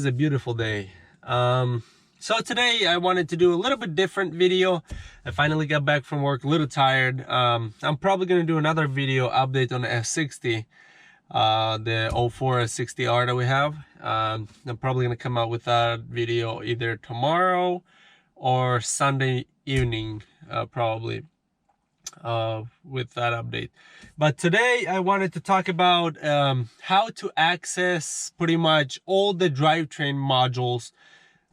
a beautiful day. So today I wanted to do a little bit different video. I finally got back from work, a little tired. I'm probably going to do another video update on the F60, the 04 S60R that we have. I'm probably going to come out with that video either tomorrow or Sunday evening, probably, with that update. But today I wanted to talk about how to access pretty much all the drivetrain modules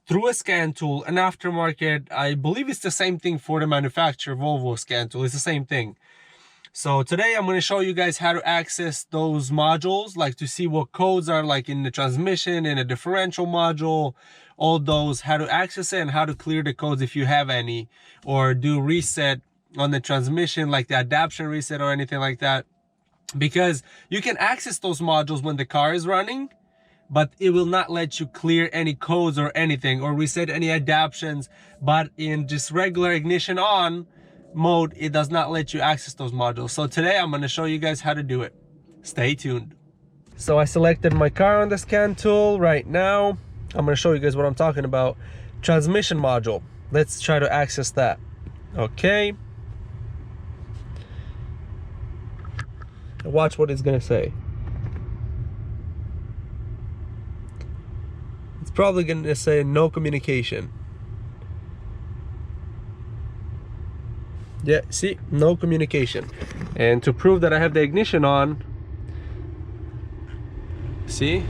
through a scan tool. An aftermarket, I believe it's the same thing for the manufacturer, Volvo scan tool. It's the same thing. So today I'm going to show you guys how to access those modules, like to see what codes are like in the transmission, in a differential module, all those, how to access it and how to clear the codes if you have any, or do reset on the transmission, like the adaption reset or anything like that. Because you can access those modules when the car is running, but it will not let you clear any codes or anything or reset any adaptions. But in just regular ignition on mode, it does not let you access those modules. So today I'm going to show you guys how to do it. Stay tuned. So I selected my car on the scan tool right now. I'm going to show you guys what I'm talking about. Transmission module. Let's try to access that. Okay. Watch what it's going to say. It's probably going to say no communication. Yeah, see, no communication. And to prove that I have the ignition on, see,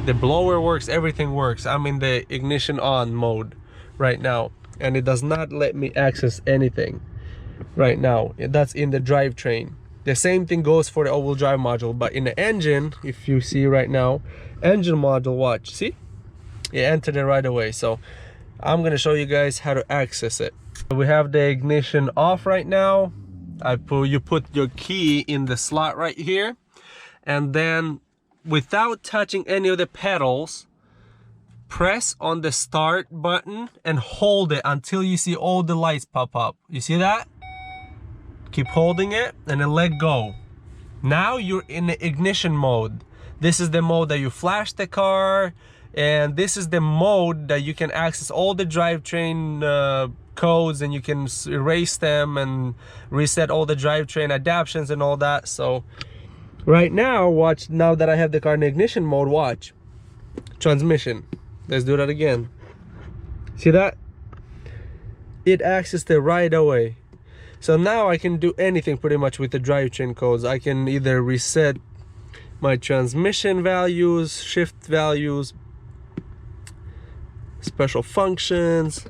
the blower works, everything works. I'm in the ignition on mode right now, and it does not let me access anything right now. That's in the drivetrain. The same thing goes for the all-wheel drive module, but in the engine, if you see right now, engine module, watch, see? It entered it right away. So I'm going to show you guys how to access it. We have the ignition off right now. You put your key in the slot right here, and then without touching any of the pedals, press on the start button and hold it until you see all the lights pop up. You see that? Keep holding it and then let go. Now you're in the ignition mode. This is the mode that you flash the car, and this is the mode that you can access all the drivetrain codes, and you can erase them and reset all the drivetrain adaptions and all that. So right now, watch, now that I have the car in ignition mode, watch. Transmission. Let's do that again. See that? It accessed it right away. So now I can do anything pretty much with the drivetrain codes. I can either reset my transmission values, shift values, special functions.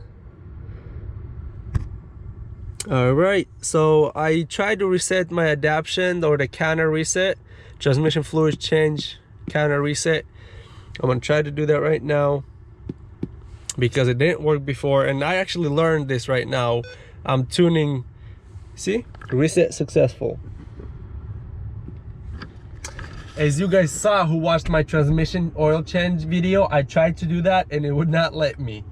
All right, so I tried to reset my adaption or the counter reset, transmission fluid change, counter reset. I'm gonna try to do that right now because it didn't work before, and I actually learned this right now. I'm tuning, see, reset successful. As you guys saw who watched my transmission oil change video, I tried to do that and it would not let me.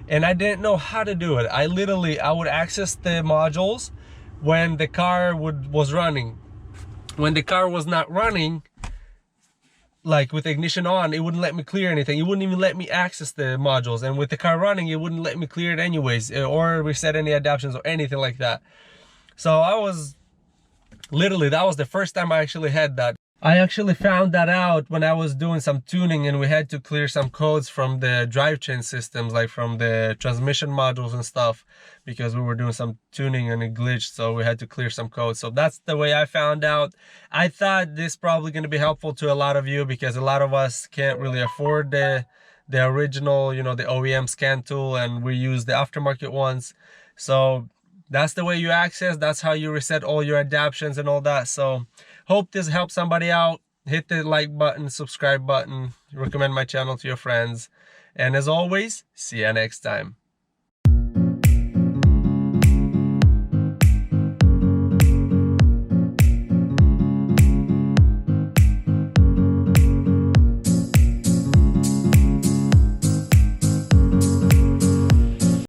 And I didn't know how to do it. I would access the modules when the car was running. When the car was not running, like with ignition on, it wouldn't let me clear anything. It wouldn't even let me access the modules. And with the car running, it wouldn't let me clear it anyways, or reset any adaptions or anything like that. So I was literally, that was the first time I actually had that. I actually found that out when I was doing some tuning, and we had to clear some codes from the drivetrain systems, like from the transmission modules and stuff, because we were doing some tuning and it glitched, so we had to clear some codes. So that's the way I found out. I thought this probably going to be helpful to a lot of you, because a lot of us can't really afford the original, you know, the OEM scan tool, and we use the aftermarket ones. So that's the way you access, that's how you reset all your adaptions and all that. So hope this helps somebody out. Hit the like button, subscribe button, recommend my channel to your friends. And as always, see you next time.